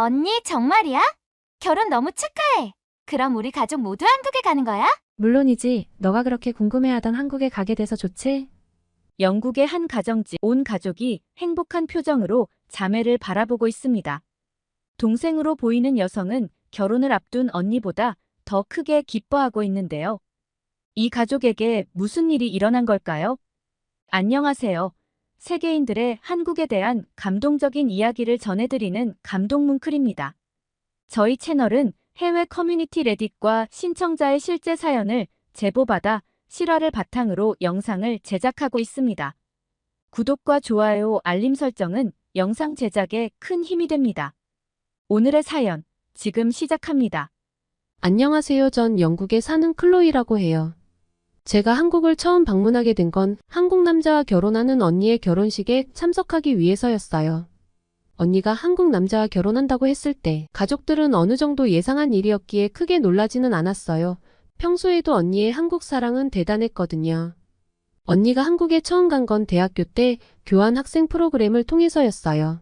언니, 정말이야? 결혼 너무 축하해. 그럼 우리 가족 모두 한국에 가는 거야? 물론이지. 너가 그렇게 궁금해하던 한국에 가게 돼서 좋지? 영국의 한 가정집 온 가족이 행복한 표정으로 자매를 바라보고 있습니다. 동생으로 보이는 여성은 결혼을 앞둔 언니보다 더 크게 기뻐하고 있는데요. 이 가족에게 무슨 일이 일어난 걸까요? 안녕하세요. 세계인들의 한국에 대한 감동적인 이야기를 전해드리는 감동뭉클입니다. 저희 채널은 해외 커뮤니티 레딧과 신청자의 실제 사연을 제보받아 실화를 바탕으로 영상을 제작하고 있습니다. 구독과 좋아요, 알림 설정은 영상 제작에 큰 힘이 됩니다. 오늘의 사연, 지금 시작합니다. 안녕하세요. 전 영국에 사는 클로이라고 해요. 제가 한국을 처음 방문하게 된 건 한국 남자와 결혼하는 언니의 결혼식에 참석하기 위해서였어요. 언니가 한국 남자와 결혼한다고 했을 때 가족들은 어느 정도 예상한 일이었기에 크게 놀라지는 않았어요. 평소에도 언니의 한국 사랑은 대단했거든요. 언니가 한국에 처음 간 건 대학교 때 교환 학생 프로그램을 통해서였어요.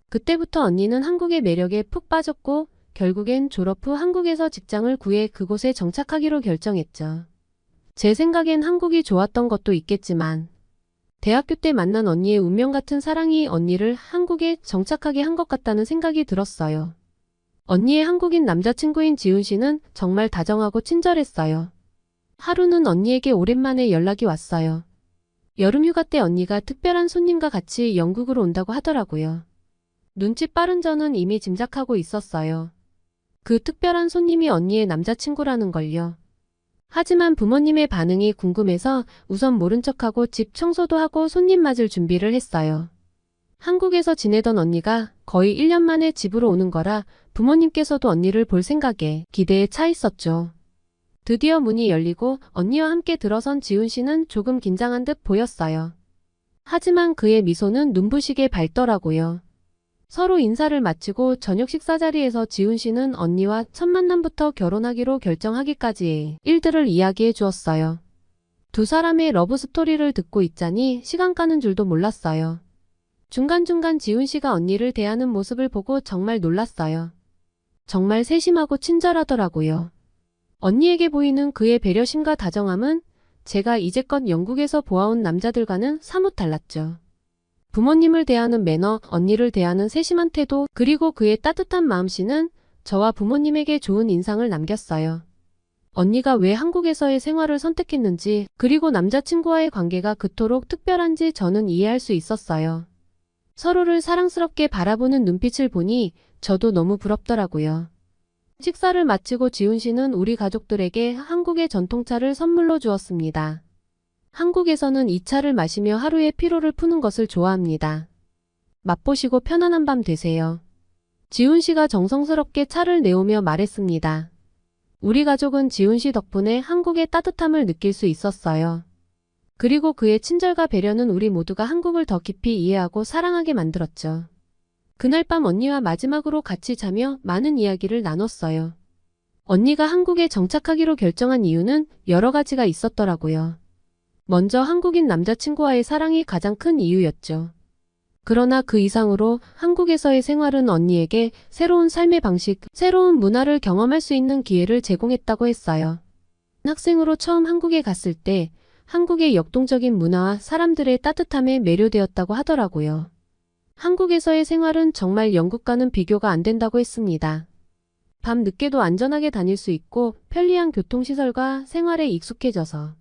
그때부터 언니는 한국의 매력에 푹 빠졌고 결국엔 졸업 후 한국에서 직장을 구해 그곳에 정착하기로 결정했죠. 제 생각엔 한국이 좋았던 것도 있겠지만 대학교 때 만난 언니의 운명 같은 사랑이 언니를 한국에 정착하게 한 것 같다는 생각이 들었어요. 언니의 한국인 남자친구인 지훈 씨는 정말 다정하고 친절했어요. 하루는 언니에게 오랜만에 연락이 왔어요. 여름휴가 때 언니가 특별한 손님과 같이 영국으로 온다고 하더라고요. 눈치 빠른 저는 이미 짐작하고 있었어요. 그 특별한 손님이 언니의 남자친구라는 걸요. 하지만 부모님의 반응이 궁금해서 우선 모른 척하고 집 청소도 하고 손님 맞을 준비를 했어요. 한국에서 지내던 언니가 거의 1년 만에 집으로 오는 거라 부모님께서도 언니를 볼 생각에 기대에 차 있었죠. 드디어 문이 열리고 언니와 함께 들어선 지훈 씨는 조금 긴장한 듯 보였어요. 하지만 그의 미소는 눈부시게 밝더라고요. 서로 인사를 마치고 저녁 식사 자리에서 지훈 씨는 언니와 첫 만남부터 결혼하기로 결정하기까지의 일들을 이야기해 주었어요. 두 사람의 러브 스토리를 듣고 있자니 시간 가는 줄도 몰랐어요. 중간중간 지훈 씨가 언니를 대하는 모습을 보고 정말 놀랐어요. 정말 세심하고 친절하더라고요. 언니에게 보이는 그의 배려심과 다정함은 제가 이제껏 영국에서 보아온 남자들과는 사뭇 달랐죠. 부모님을 대하는 매너, 언니를 대하는 세심한 태도, 그리고 그의 따뜻한 마음씨는 저와 부모님에게 좋은 인상을 남겼어요. 언니가 왜 한국에서의 생활을 선택했는지, 그리고 남자친구와의 관계가 그토록 특별한지 저는 이해할 수 있었어요. 서로를 사랑스럽게 바라보는 눈빛을 보니 저도 너무 부럽더라고요. 식사를 마치고 지훈 씨는 우리 가족들에게 한국의 전통차를 선물로 주었습니다. 한국에서는 이 차를 마시며 하루의 피로를 푸는 것을 좋아합니다. 맛보시고 편안한 밤 되세요. 지훈 씨가 정성스럽게 차를 내오며 말했습니다. 우리 가족은 지훈 씨 덕분에 한국의 따뜻함을 느낄 수 있었어요. 그리고 그의 친절과 배려는 우리 모두가 한국을 더 깊이 이해하고 사랑하게 만들었죠. 그날 밤 언니와 마지막으로 같이 자며 많은 이야기를 나눴어요. 언니가 한국에 정착하기로 결정한 이유는 여러 가지가 있었더라고요. 먼저 한국인 남자친구와의 사랑이 가장 큰 이유였죠. 그러나 그 이상으로 한국에서의 생활은 언니에게 새로운 삶의 방식, 새로운 문화를 경험할 수 있는 기회를 제공했다고 했어요. 학생으로 처음 한국에 갔을 때 한국의 역동적인 문화와 사람들의 따뜻함에 매료되었다고 하더라고요. 한국에서의 생활은 정말 영국과는 비교가 안 된다고 했습니다. 밤 늦게도 안전하게 다닐 수 있고 편리한 교통시설과 생활에 익숙해져서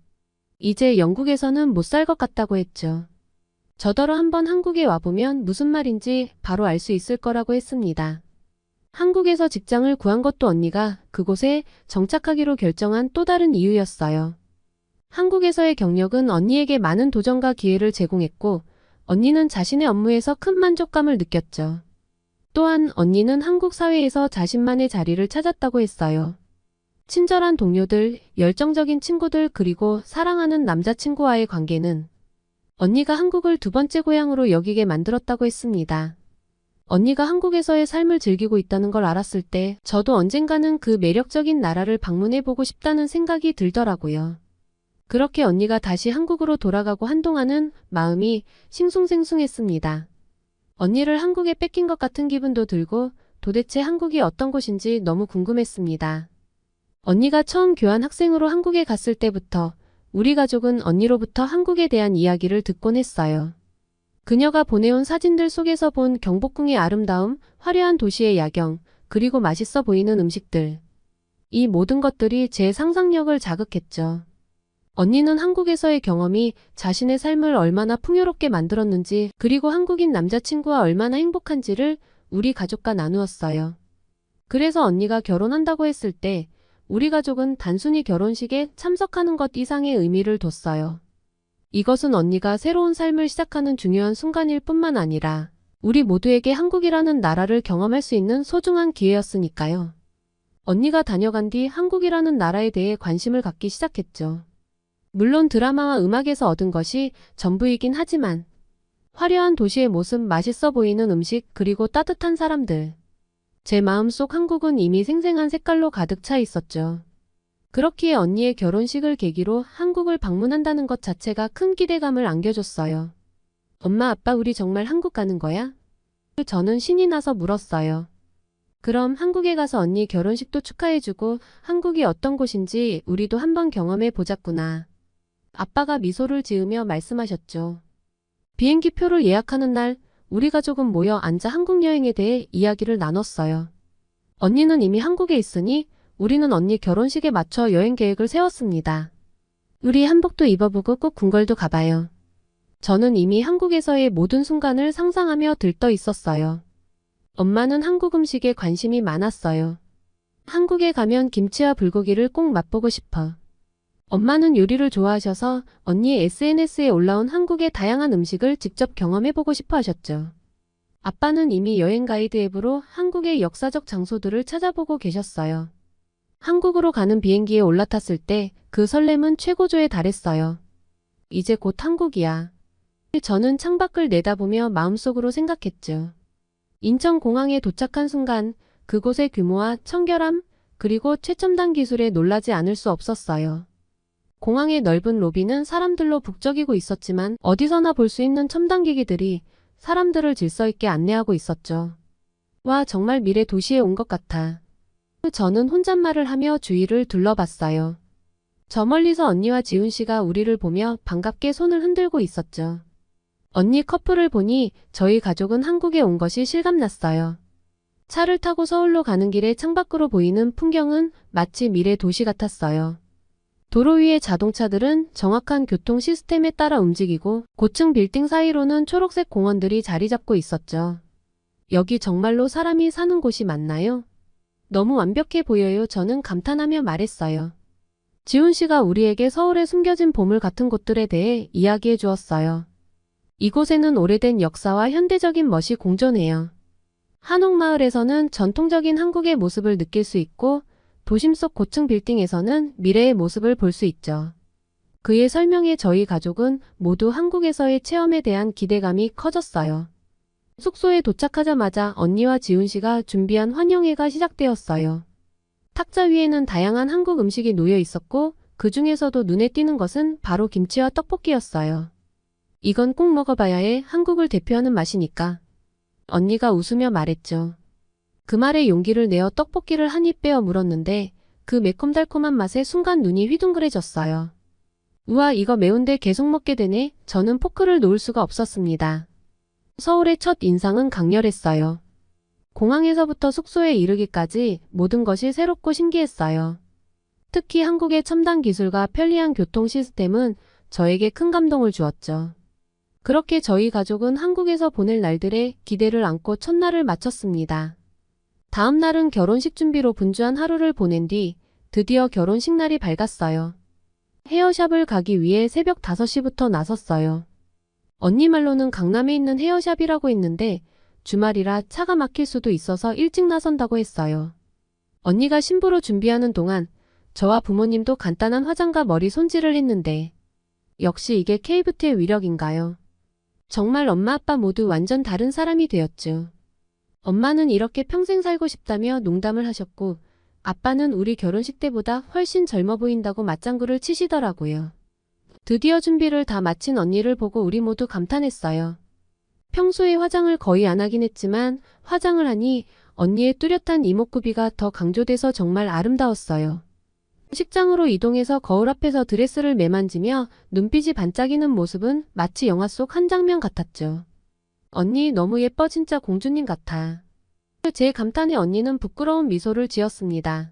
이제 영국에서는 못 살 것 같다고 했죠. 저더러 한번 한국에 와보면 무슨 말인지 바로 알 수 있을 거라고 했습니다. 한국에서 직장을 구한 것도 언니가 그곳에 정착하기로 결정한 또 다른 이유였어요. 한국에서의 경력은 언니에게 많은 도전과 기회를 제공했고 언니는 자신의 업무에서 큰 만족감을 느꼈죠. 또한 언니는 한국 사회에서 자신만의 자리를 찾았다고 했어요. 친절한 동료들, 열정적인 친구들 그리고 사랑하는 남자친구와의 관계는 언니가 한국을 두 번째 고향으로 여기게 만들었다고 했습니다. 언니가 한국에서의 삶을 즐기고 있다는 걸 알았을 때 저도 언젠가는 그 매력적인 나라를 방문해보고 싶다는 생각이 들더라고요. 그렇게 언니가 다시 한국으로 돌아가고 한동안은 마음이 싱숭생숭했습니다. 언니를 한국에 뺏긴 것 같은 기분도 들고 도대체 한국이 어떤 곳인지 너무 궁금했습니다. 언니가 처음 교환 학생으로 한국에 갔을 때부터 우리 가족은 언니로부터 한국에 대한 이야기를 듣곤 했어요. 그녀가 보내온 사진들 속에서 본 경복궁의 아름다움, 화려한 도시의 야경, 그리고 맛있어 보이는 음식들. 이 모든 것들이 제 상상력을 자극했죠. 언니는 한국에서의 경험이 자신의 삶을 얼마나 풍요롭게 만들었는지, 그리고 한국인 남자친구와 얼마나 행복한지를 우리 가족과 나누었어요. 그래서 언니가 결혼한다고 했을 때 우리 가족은 단순히 결혼식에 참석하는 것 이상의 의미를 뒀어요. 이것은 언니가 새로운 삶을 시작하는 중요한 순간일 뿐만 아니라 우리 모두에게 한국이라는 나라를 경험할 수 있는 소중한 기회였으니까요. 언니가 다녀간 뒤 한국이라는 나라에 대해 관심을 갖기 시작했죠. 물론 드라마와 음악에서 얻은 것이 전부이긴 하지만 화려한 도시의 모습, 맛있어 보이는 음식, 그리고 따뜻한 사람들. 제 마음속 한국은 이미 생생한 색깔로 가득 차 있었죠. 그렇기에 언니의 결혼식을 계기로 한국을 방문한다는 것 자체가 큰 기대감을 안겨줬어요. 엄마, 아빠, 우리 정말 한국 가는 거야? 저는 신이 나서 물었어요. 그럼 한국에 가서 언니 결혼식도 축하해주고 한국이 어떤 곳인지 우리도 한번 경험해 보자꾸나. 아빠가 미소를 지으며 말씀하셨죠. 비행기 표를 예약하는 날 우리 가족은 모여 앉아 한국 여행에 대해 이야기를 나눴어요. 언니는 이미 한국에 있으니 우리는 언니 결혼식에 맞춰 여행 계획을 세웠습니다. 우리 한복도 입어보고 꼭 궁궐도 가봐요. 저는 이미 한국에서의 모든 순간을 상상하며 들떠 있었어요. 엄마는 한국 음식에 관심이 많았어요. 한국에 가면 김치와 불고기를 꼭 맛보고 싶어. 엄마는 요리를 좋아하셔서 언니의 SNS에 올라온 한국의 다양한 음식을 직접 경험해보고 싶어 하셨죠. 아빠는 이미 여행 가이드 앱으로 한국의 역사적 장소들을 찾아보고 계셨어요. 한국으로 가는 비행기에 올라탔을 때 그 설렘은 최고조에 달했어요. 이제 곧 한국이야. 저는 창밖을 내다보며 마음속으로 생각했죠. 인천공항에 도착한 순간 그곳의 규모와 청결함, 그리고 최첨단 기술에 놀라지 않을 수 없었어요. 공항의 넓은 로비는 사람들로 북적이고 있었지만 어디서나 볼 수 있는 첨단 기기들이 사람들을 질서 있게 안내하고 있었죠. 와, 정말 미래 도시에 온 것 같아. 저는 혼잣말을 하며 주위를 둘러봤어요. 저 멀리서 언니와 지훈 씨가 우리를 보며 반갑게 손을 흔들고 있었죠. 언니 커플을 보니 저희 가족은 한국에 온 것이 실감났어요. 차를 타고 서울로 가는 길에 창밖으로 보이는 풍경은 마치 미래 도시 같았어요. 도로 위의 자동차들은 정확한 교통 시스템에 따라 움직이고 고층 빌딩 사이로는 초록색 공원들이 자리 잡고 있었죠. 여기 정말로 사람이 사는 곳이 맞나요? 너무 완벽해 보여요. 저는 감탄하며 말했어요. 지훈 씨가 우리에게 서울에 숨겨진 보물 같은 곳들에 대해 이야기해 주었어요. 이곳에는 오래된 역사와 현대적인 멋이 공존해요. 한옥마을에서는 전통적인 한국의 모습을 느낄 수 있고 도심 속 고층 빌딩에서는 미래의 모습을 볼 수 있죠. 그의 설명에 저희 가족은 모두 한국에서의 체험에 대한 기대감이 커졌어요. 숙소에 도착하자마자 언니와 지훈 씨가 준비한 환영회가 시작되었어요. 탁자 위에는 다양한 한국 음식이 놓여 있었고 그 중에서도 눈에 띄는 것은 바로 김치와 떡볶이였어요. 이건 꼭 먹어봐야 해. 한국을 대표하는 맛이니까. 언니가 웃으며 말했죠. 그 말에 용기를 내어 떡볶이를 한 입 빼어 물었는데 그 매콤달콤한 맛에 순간 눈이 휘둥그레졌어요. 우와, 이거 매운데 계속 먹게 되네. 저는 포크를 놓을 수가 없었습니다. 서울의 첫 인상은 강렬했어요. 공항에서부터 숙소에 이르기까지 모든 것이 새롭고 신기했어요. 특히 한국의 첨단 기술과 편리한 교통 시스템은 저에게 큰 감동을 주었죠. 그렇게 저희 가족은 한국에서 보낼 날들의 기대를 안고 첫날을 마쳤습니다. 다음 날은 결혼식 준비로 분주한 하루를 보낸 뒤 드디어 결혼식 날이 밝았어요. 헤어샵을 가기 위해 새벽 5시부터 나섰어요. 언니 말로는 강남에 있는 헤어샵이라고 했는데 주말이라 차가 막힐 수도 있어서 일찍 나선다고 했어요. 언니가 신부로 준비하는 동안 저와 부모님도 간단한 화장과 머리 손질을 했는데 역시 이게 K뷰티의 위력인가요? 정말 엄마 아빠 모두 완전 다른 사람이 되었죠. 엄마는 이렇게 평생 살고 싶다며 농담을 하셨고 아빠는 우리 결혼식 때보다 훨씬 젊어 보인다고 맞장구를 치시더라고요. 드디어 준비를 다 마친 언니를 보고 우리 모두 감탄했어요. 평소에 화장을 거의 안 하긴 했지만 화장을 하니 언니의 뚜렷한 이목구비가 더 강조돼서 정말 아름다웠어요. 식장으로 이동해서 거울 앞에서 드레스를 매만지며 눈빛이 반짝이는 모습은 마치 영화 속 한 장면 같았죠. 언니 너무 예뻐, 진짜 공주님 같아. 제 감탄에 언니는 부끄러운 미소를 지었습니다.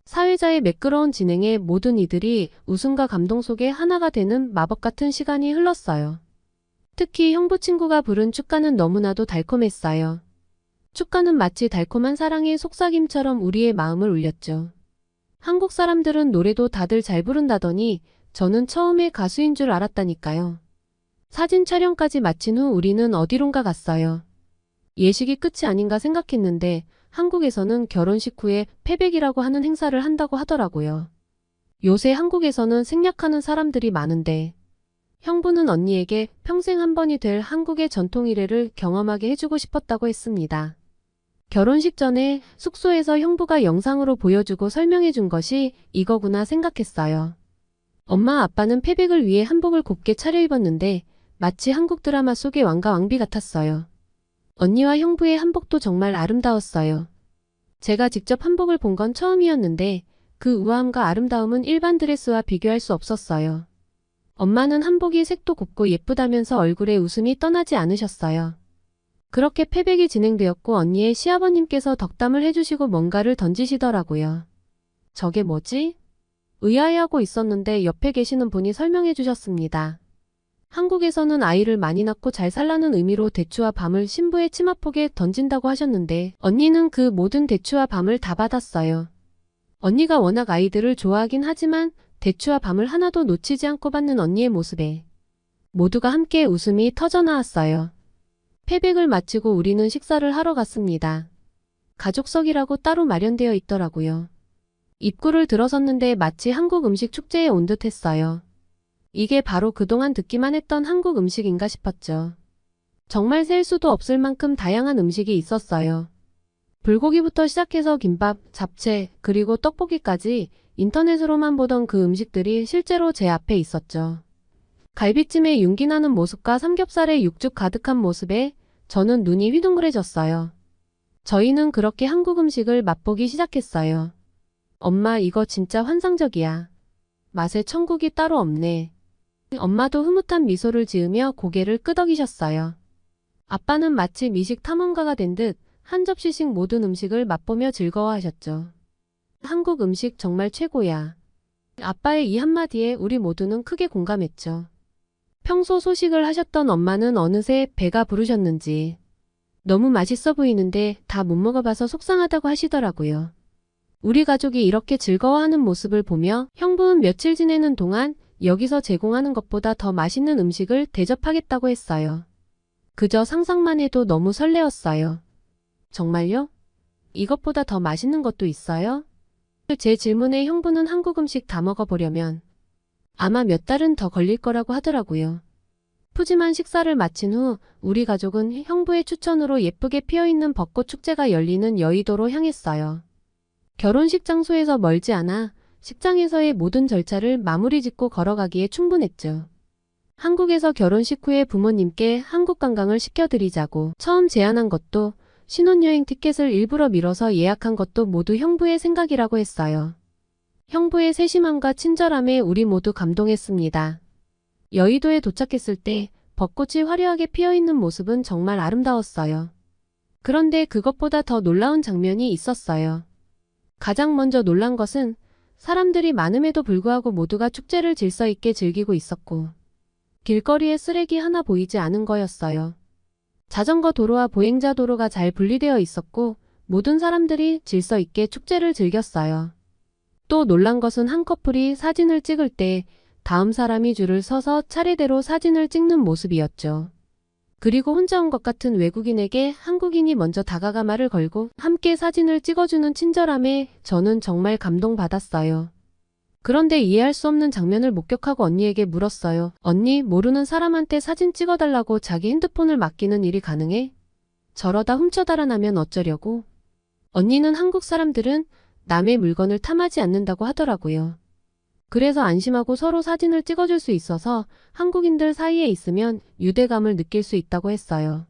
사회자의 매끄러운 진행에 모든 이들이 웃음과 감동 속에 하나가 되는 마법 같은 시간이 흘렀어요. 특히 형부 친구가 부른 축가는 너무나도 달콤했어요. 축가는 마치 달콤한 사랑의 속삭임처럼 우리의 마음을 울렸죠. 한국 사람들은 노래도 다들 잘 부른다더니 저는 처음에 가수인 줄 알았다니까요. 사진 촬영까지 마친 후 우리는 어디론가 갔어요. 예식이 끝이 아닌가 생각했는데 한국에서는 결혼식 후에 패백이라고 하는 행사를 한다고 하더라고요. 요새 한국에서는 생략하는 사람들이 많은데 형부는 언니에게 평생 한 번이 될 한국의 전통 일회를 경험하게 해주고 싶었다고 했습니다. 결혼식 전에 숙소에서 형부가 영상으로 보여주고 설명해 준 것이 이거구나 생각했어요. 엄마 아빠는 패백을 위해 한복을 곱게 차려입었는데 마치 한국 드라마 속의 왕과 왕비 같았어요. 언니와 형부의 한복도 정말 아름다웠어요. 제가 직접 한복을 본 건 처음이었는데 그 우아함과 아름다움은 일반 드레스와 비교할 수 없었어요. 엄마는 한복이 색도 곱고 예쁘다면서 얼굴에 웃음이 떠나지 않으셨어요. 그렇게 패백이 진행되었고 언니의 시아버님께서 덕담을 해주시고 뭔가를 던지시더라고요. 저게 뭐지? 의아해하고 있었는데 옆에 계시는 분이 설명해 주셨습니다. 한국에서는 아이를 많이 낳고 잘 살라는 의미로 대추와 밤을 신부의 치마폭에 던진다고 하셨는데 언니는 그 모든 대추와 밤을 다 받았어요. 언니가 워낙 아이들을 좋아하긴 하지만 대추와 밤을 하나도 놓치지 않고 받는 언니의 모습에 모두가 함께 웃음이 터져나왔어요. 패백을 마치고 우리는 식사를 하러 갔습니다. 가족석이라고 따로 마련되어 있더라고요. 입구를 들어섰는데 마치 한국 음식 축제에 온 듯 했어요. 이게 바로 그동안 듣기만 했던 한국 음식인가 싶었죠. 정말 셀 수도 없을 만큼 다양한 음식이 있었어요. 불고기부터 시작해서 김밥, 잡채, 그리고 떡볶이까지 인터넷으로만 보던 그 음식들이 실제로 제 앞에 있었죠. 갈비찜의 윤기 나는 모습과 삼겹살에 육즙 가득한 모습에 저는 눈이 휘둥그레졌어요. 저희는 그렇게 한국 음식을 맛보기 시작했어요. 엄마 이거 진짜 환상적이야. 맛에 천국이 따로 없네. 엄마도 흐뭇한 미소를 지으며 고개를 끄덕이셨어요. 아빠는 마치 미식 탐험가가 된 듯 한 접시씩 모든 음식을 맛보며 즐거워하셨죠. 한국 음식 정말 최고야. 아빠의 이 한마디에 우리 모두는 크게 공감했죠. 평소 소식을 하셨던 엄마는 어느새 배가 부르셨는지 너무 맛있어 보이는데 다 못 먹어봐서 속상하다고 하시더라고요. 우리 가족이 이렇게 즐거워하는 모습을 보며 형부는 며칠 지내는 동안 여기서 제공하는 것보다 더 맛있는 음식을 대접하겠다고 했어요. 그저 상상만 해도 너무 설레었어요. 정말요? 이것보다 더 맛있는 것도 있어요? 제 질문에 형부는 한국 음식 다 먹어보려면 아마 몇 달은 더 걸릴 거라고 하더라고요. 푸짐한 식사를 마친 후 우리 가족은 형부의 추천으로 예쁘게 피어있는 벚꽃 축제가 열리는 여의도로 향했어요. 결혼식 장소에서 멀지 않아 식장에서의 모든 절차를 마무리 짓고 걸어가기에 충분했죠. 한국에서 결혼식 후에 부모님께 한국 관광을 시켜드리자고 처음 제안한 것도 신혼여행 티켓을 일부러 미뤄서 예약한 것도 모두 형부의 생각이라고 했어요. 형부의 세심함과 친절함에 우리 모두 감동했습니다. 여의도에 도착했을 때 벚꽃이 화려하게 피어있는 모습은 정말 아름다웠어요. 그런데 그것보다 더 놀라운 장면이 있었어요. 가장 먼저 놀란 것은 사람들이 많음에도 불구하고 모두가 축제를 질서 있게 즐기고 있었고 길거리에 쓰레기 하나 보이지 않은 거였어요. 자전거 도로와 보행자 도로가 잘 분리되어 있었고 모든 사람들이 질서 있게 축제를 즐겼어요. 또 놀란 것은 한 커플이 사진을 찍을 때 다음 사람이 줄을 서서 차례대로 사진을 찍는 모습이었죠. 그리고 혼자 온 것 같은 외국인에게 한국인이 먼저 다가가 말을 걸고 함께 사진을 찍어주는 친절함에 저는 정말 감동받았어요. 그런데 이해할 수 없는 장면을 목격하고 언니에게 물었어요. 언니, 모르는 사람한테 사진 찍어달라고 자기 핸드폰을 맡기는 일이 가능해? 저러다 훔쳐 달아나면 어쩌려고? 언니는 한국 사람들은 남의 물건을 탐하지 않는다고 하더라고요. 그래서 안심하고 서로 사진을 찍어줄 수 있어서 한국인들 사이에 있으면 유대감을 느낄 수 있다고 했어요.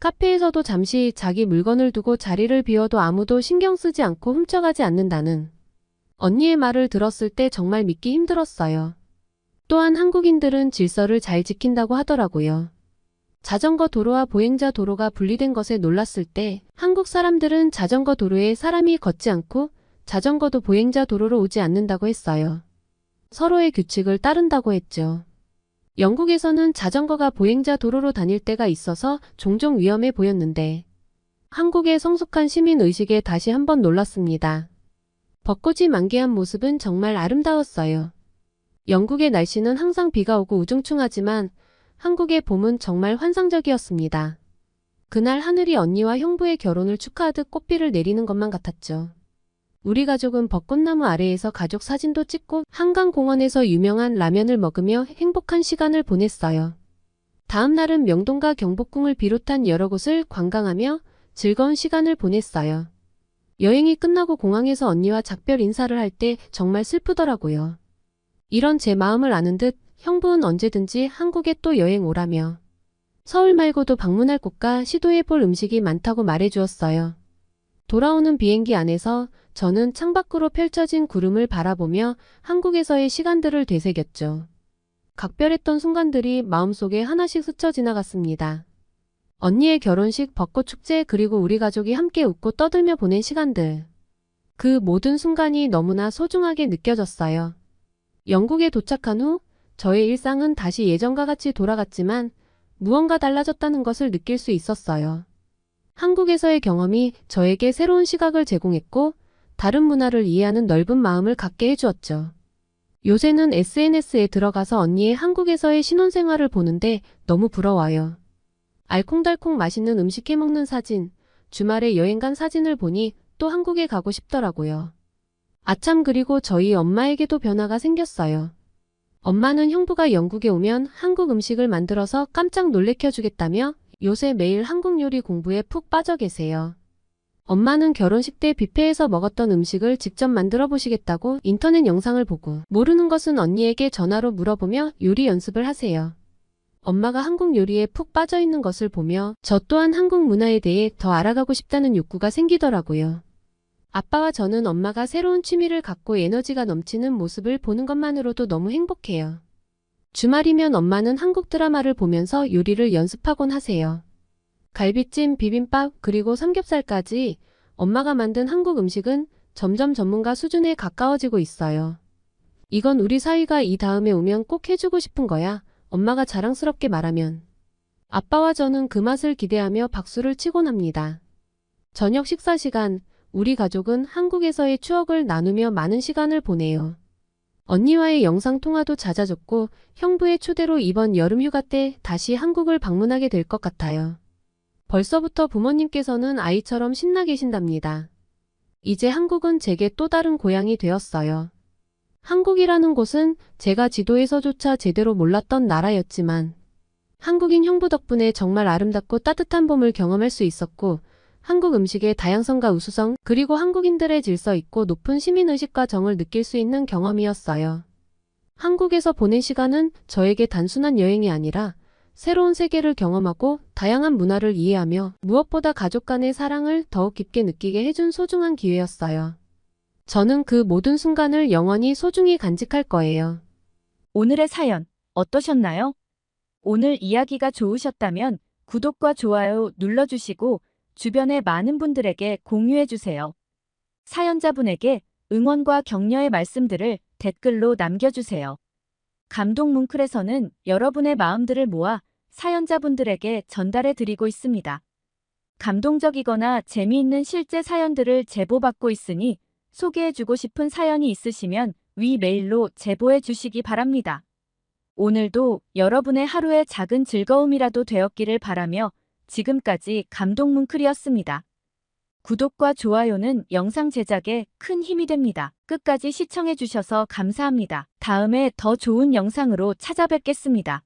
카페에서도 잠시 자기 물건을 두고 자리를 비워도 아무도 신경 쓰지 않고 훔쳐가지 않는다는 언니의 말을 들었을 때 정말 믿기 힘들었어요. 또한 한국인들은 질서를 잘 지킨다고 하더라고요. 자전거 도로와 보행자 도로가 분리된 것에 놀랐을 때 한국 사람들은 자전거 도로에 사람이 걷지 않고 자전거도 보행자 도로로 오지 않는다고 했어요. 서로의 규칙을 따른다고 했죠. 영국에서는 자전거가 보행자 도로로 다닐 때가 있어서 종종 위험해 보였는데 한국의 성숙한 시민의식에 다시 한번 놀랐습니다. 벚꽃이 만개한 모습은 정말 아름다웠어요. 영국의 날씨는 항상 비가 오고 우중충하지만 한국의 봄은 정말 환상적이었습니다. 그날 하늘이 언니와 형부의 결혼을 축하하듯 꽃비를 내리는 것만 같았죠. 우리 가족은 벚꽃나무 아래에서 가족 사진도 찍고 한강공원에서 유명한 라면을 먹으며 행복한 시간을 보냈어요. 다음 날은 명동과 경복궁을 비롯한 여러 곳을 관광하며 즐거운 시간을 보냈어요. 여행이 끝나고 공항에서 언니와 작별 인사를 할 때 정말 슬프더라고요. 이런 제 마음을 아는 듯 형부는 언제든지 한국에 또 여행 오라며 서울 말고도 방문할 곳과 시도해볼 음식이 많다고 말해주었어요. 돌아오는 비행기 안에서 저는 창밖으로 펼쳐진 구름을 바라보며 한국에서의 시간들을 되새겼죠. 각별했던 순간들이 마음속에 하나씩 스쳐 지나갔습니다. 언니의 결혼식, 벚꽃축제, 그리고 우리 가족이 함께 웃고 떠들며 보낸 시간들. 그 모든 순간이 너무나 소중하게 느껴졌어요. 영국에 도착한 후 저의 일상은 다시 예전과 같이 돌아갔지만 무언가 달라졌다는 것을 느낄 수 있었어요. 한국에서의 경험이 저에게 새로운 시각을 제공했고 다른 문화를 이해하는 넓은 마음을 갖게 해주었죠. 요새는 SNS에 들어가서 언니의 한국에서의 신혼생활을 보는데 너무 부러워요. 알콩달콩 맛있는 음식 해먹는 사진, 주말에 여행 간 사진을 보니 또 한국에 가고 싶더라고요. 아참, 그리고 저희 엄마에게도 변화가 생겼어요. 엄마는 형부가 영국에 오면 한국 음식을 만들어서 깜짝 놀래켜 주겠다며 요새 매일 한국 요리 공부에 푹 빠져 계세요. 엄마는 결혼식 때 뷔페에서 먹었던 음식을 직접 만들어 보시겠다고 인터넷 영상을 보고 모르는 것은 언니에게 전화로 물어보며 요리 연습을 하세요. 엄마가 한국 요리에 푹 빠져 있는 것을 보며 저 또한 한국 문화에 대해 더 알아가고 싶다는 욕구가 생기더라고요. 아빠와 저는 엄마가 새로운 취미를 갖고 에너지가 넘치는 모습을 보는 것만으로도 너무 행복해요. 주말이면 엄마는 한국 드라마를 보면서 요리를 연습하곤 하세요. 갈비찜, 비빔밥, 그리고 삼겹살까지 엄마가 만든 한국 음식은 점점 전문가 수준에 가까워지고 있어요. 이건 우리 사위가 이 다음에 오면 꼭 해주고 싶은 거야. 엄마가 자랑스럽게 말하면 아빠와 저는 그 맛을 기대하며 박수를 치곤 합니다. 저녁 식사 시간, 우리 가족은 한국에서의 추억을 나누며 많은 시간을 보내요. 언니와의 영상통화도 잦아졌고 형부의 초대로 이번 여름 휴가 때 다시 한국을 방문하게 될 것 같아요. 벌써부터 부모님께서는 아이처럼 신나 계신답니다. 이제 한국은 제게 또 다른 고향이 되었어요. 한국이라는 곳은 제가 지도에서조차 제대로 몰랐던 나라였지만 한국인 형부 덕분에 정말 아름답고 따뜻한 봄을 경험할 수 있었고 한국 음식의 다양성과 우수성, 그리고 한국인들의 질서 있고 높은 시민의식과 정을 느낄 수 있는 경험이었어요. 한국에서 보낸 시간은 저에게 단순한 여행이 아니라 새로운 세계를 경험하고 다양한 문화를 이해하며 무엇보다 가족 간의 사랑을 더욱 깊게 느끼게 해준 소중한 기회였어요. 저는 그 모든 순간을 영원히 소중히 간직할 거예요. 오늘의 사연 어떠셨나요? 오늘 이야기가 좋으셨다면 구독과 좋아요 눌러주시고 주변의 많은 분들에게 공유해주세요. 사연자분에게 응원과 격려의 말씀들을 댓글로 남겨주세요. 감동 뭉클에서는 여러분의 마음들을 모아 사연자분들에게 전달해 드리고 있습니다. 감동적이거나 재미있는 실제 사연들을 제보받고 있으니 소개해주고 싶은 사연이 있으시면 위 메일로 제보해 주시기 바랍니다. 오늘도 여러분의 하루의 작은 즐거움이라도 되었기를 바라며 지금까지 감동 뭉클이었습니다. 구독과 좋아요는 영상 제작에 큰 힘이 됩니다. 끝까지 시청해 주셔서 감사합니다. 다음에 더 좋은 영상으로 찾아뵙겠습니다.